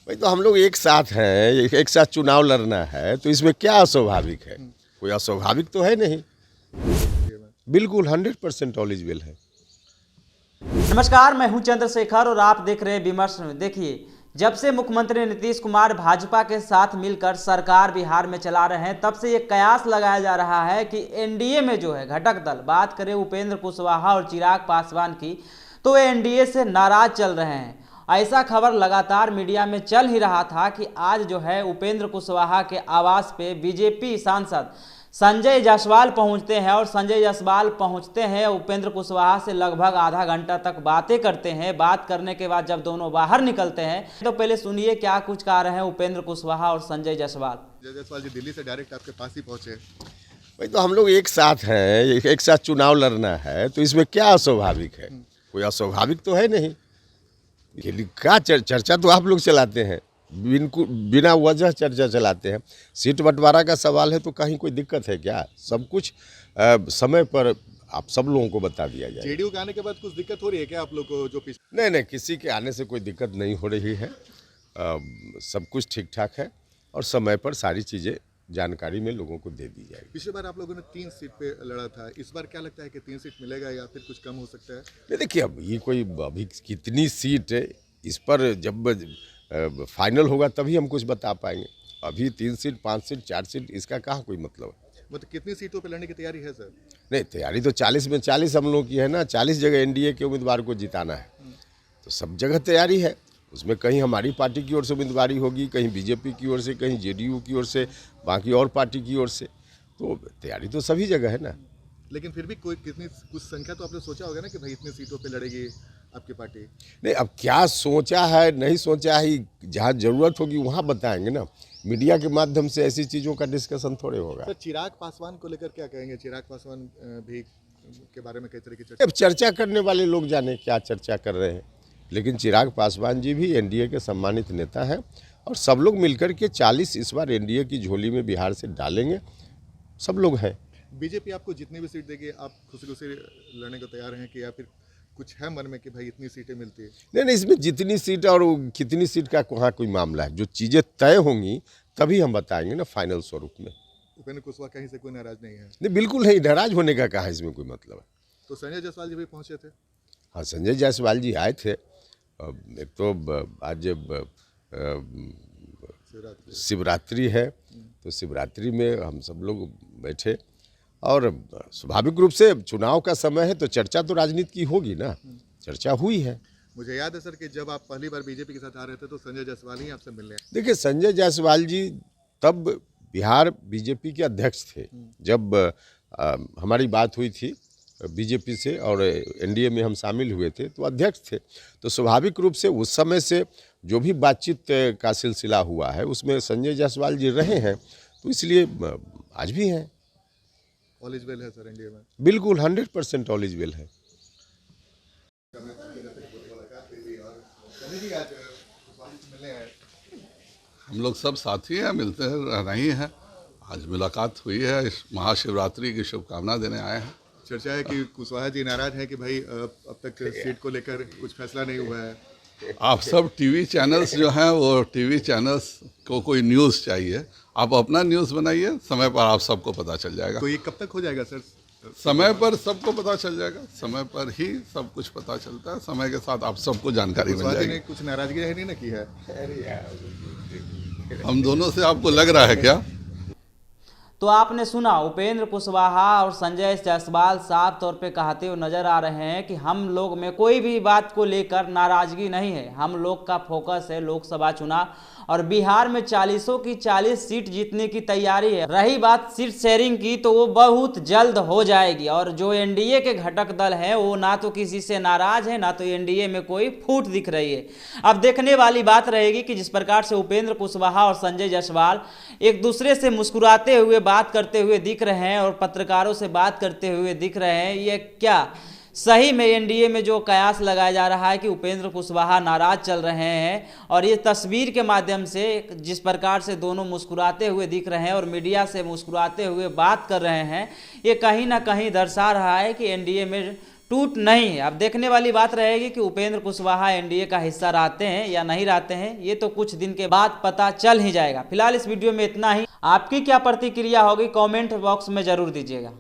भाई तो हम लोग एक साथ हैं, एक साथ चुनाव लड़ना है, तो इसमें क्या अस्वाभाविक है? कोई अस्वाभाविक तो है नहीं। बिल्कुल 100% ऑल इज वेल है। नमस्कार, मैं हूं चंद्रशेखर और आप देख रहे हैं विमर्श। देखिए, जब से मुख्यमंत्री नीतीश कुमार भाजपा के साथ मिलकर सरकार बिहार में चला रहे हैं, तब से ये कयास लगाया जा रहा है कि एनडीए में जो है घटक दल, बात करें उपेंद्र कुशवाहा और चिराग पासवान की, तो वे एनडीए से नाराज चल रहे हैं। ऐसा खबर लगातार मीडिया में चल ही रहा था कि आज जो है उपेंद्र कुशवाहा के आवास पे बीजेपी सांसद संजय जायसवाल पहुंचते हैं और संजय जायसवाल पहुंचते हैं उपेंद्र कुशवाहा से लगभग आधा घंटा तक बातें करते हैं। बात करने के बाद जब दोनों बाहर निकलते हैं तो पहले सुनिए क्या कुछ कह रहे हैं उपेंद्र कुशवाहा और संजय जायसवाल। जायसवाल जी दिल्ली से डायरेक्ट आपके पास ही पहुंचे। भाई तो हम लोग एक साथ हैं, एक साथ चुनाव लड़ना है, तो इसमें क्या अस्वाभाविक है? कोई अस्वाभाविक तो है नहीं। ये क्या चर्चा तो आप लोग चलाते हैं, बिना वजह चर्चा चलाते हैं। सीट बंटवारा का सवाल है तो कहीं कोई दिक्कत है क्या? सब कुछ समय पर आप सब लोगों को बता दिया जाए। जेडीयू के आने के बाद कुछ दिक्कत हो रही है क्या आप लोग को? जो नहीं, किसी के आने से कोई दिक्कत नहीं हो रही है। सब कुछ ठीक ठाक है और समय पर सारी चीज़ें जानकारी में लोगों को दे दी जाएगी। पिछली बार आप लोगों ने 3 सीट पे लड़ा था, इस बार क्या लगता है कि 3 सीट मिलेगा या फिर कुछ कम हो सकता है? नहीं, देखिए अब ये कोई अभी कितनी सीट है, इस पर जब फाइनल होगा तभी हम कुछ बता पाएंगे। अभी 3 सीट, 5 सीट, 4 सीट, इसका कहाँ कोई मतलब है? मतलब कितनी सीटों पे लड़ने की तैयारी है सर? नहीं, तैयारी तो 40 में 40 हम लोग की है ना। 40 जगह एनडीए के उम्मीदवार को जिताना है, तो सब जगह तैयारी है। उसमें कहीं हमारी पार्टी की ओर से उम्मीदवारी होगी, कहीं बीजेपी की ओर से, कहीं जेडीयू की ओर से, बाकी और पार्टी की ओर से। तो तैयारी तो सभी जगह है ना। लेकिन फिर भी कोई कुछ संख्या तो आपने सोचा होगा ना कि भाई इतनी सीटों पे लड़ेगी आपकी पार्टी? नहीं, अब क्या सोचा है नहीं सोचा है, जहाँ ज़रूरत होगी वहाँ बताएंगे ना। मीडिया के माध्यम से ऐसी चीज़ों का डिस्कशन थोड़े होगा। सर, चिराग पासवान को लेकर क्या कहेंगे? चिराग पासवान भी के बारे में कई तरह की अब चर्चा करने वाले लोग जाने क्या चर्चा कर रहे हैं, लेकिन चिराग पासवान जी भी एनडीए के सम्मानित नेता हैं और सब लोग मिलकर के 40 इस बार एनडीए की झोली में बिहार से डालेंगे। सब लोग हैं। बीजेपी आपको जितनी भी सीट देगी आप खुशी लड़ने को तैयार हैं कि या फिर कुछ है मन में कि भाई इतनी सीटें मिलती है? नहीं, इसमें जितनी सीट और कितनी सीट का वहाँ कोई मामला है। जो चीज़ें तय होंगी तभी हम बताएंगे ना फाइनल स्वरूप में। उपेंद्र कुशवाहा कहीं से कोई नाराज नहीं है? नहीं, बिल्कुल नहीं, नाराज होने का कहा इसमें कोई मतलब है। तो संजय जायसवाल जी भी पहुंचे थे? हाँ, संजय जायसवाल जी आए थे। एक तो आज शिवरात्रि है, तो शिवरात्रि में हम सब लोग बैठे और स्वाभाविक रूप से चुनाव का समय है तो चर्चा तो राजनीति की होगी ना। चर्चा हुई है। मुझे याद है सर कि जब आप पहली बार बीजेपी के साथ आ रहे थे तो संजय जायसवाल ही आपसे मिलने आए। देखिए, संजय जायसवाल जी तब बिहार बीजेपी के अध्यक्ष थे। जब हमारी बात हुई थी बीजेपी से और एनडीए में हम शामिल हुए थे तो अध्यक्ष थे, तो स्वाभाविक रूप से उस समय से जो भी बातचीत का सिलसिला हुआ है उसमें संजय जायसवाल जी रहे हैं, तो इसलिए आज भी हैं। ऑल इज वेल है सर एनडीए में? बिल्कुल 100% ऑल इज वेल है। हम लोग सब साथी हैं, मिलते हैं, रह रही हैं। आज मुलाकात हुई है, इस महाशिवरात्रि की शुभकामना देने आए हैं। चर्चा है कि कुशवाहा जी नाराज हैं कि भाई अब तक सीट को लेकर कुछ फैसला नहीं हुआ है। आप सब टीवी चैनल्स जो हैं वो टीवी चैनल्स को कोई न्यूज़ चाहिए, आप अपना न्यूज़ बनाइए, समय पर आप सबको पता चल जाएगा। तो ये कब तक हो जाएगा सर? समय पर सबको पता चल जाएगा, समय पर ही सब कुछ पता चलता है। समय के साथ आप सबको जानकारी मिल कुशवाहा जी जाएगी। ने कुछ नाराजगी नहीं ना की है? हम दोनों से आपको लग रहा है क्या? तो आपने सुना, उपेंद्र कुशवाहा और संजय जायसवाल साफ तौर पे कहते हुए नजर आ रहे हैं कि हम लोग में कोई भी बात को लेकर नाराजगी नहीं है। हम लोग का फोकस है लोकसभा चुनाव और बिहार में 40 की 40 सीट जीतने की तैयारी है। रही बात सीट शेयरिंग की तो वो बहुत जल्द हो जाएगी और जो एनडीए के घटक दल हैं वो ना तो किसी से नाराज है, ना तो एनडीए में कोई फूट दिख रही है। अब देखने वाली बात रहेगी कि जिस प्रकार से उपेंद्र कुशवाहा और संजय जायसवाल एक दूसरे से मुस्कुराते हुए बात करते हुए दिख रहे हैं और पत्रकारों से बात करते हुए दिख रहे हैं, ये क्या सही में एनडीए में जो कयास लगाया जा रहा है कि उपेंद्र कुशवाहा नाराज चल रहे हैं और ये तस्वीर के माध्यम से जिस प्रकार से दोनों मुस्कुराते हुए दिख रहे हैं और मीडिया से मुस्कुराते हुए बात कर रहे हैं, ये कहीं ना कहीं दर्शा रहा है कि एनडीए में टूट नहीं है। अब देखने वाली बात रहेगी कि उपेंद्र कुशवाहा एनडीए का हिस्सा रहते हैं या नहीं रहते हैं, ये तो कुछ दिन के बाद पता चल ही जाएगा। फिलहाल इस वीडियो में इतना ही। आपकी क्या प्रतिक्रिया होगी कमेंट बॉक्स में जरूर दीजिएगा।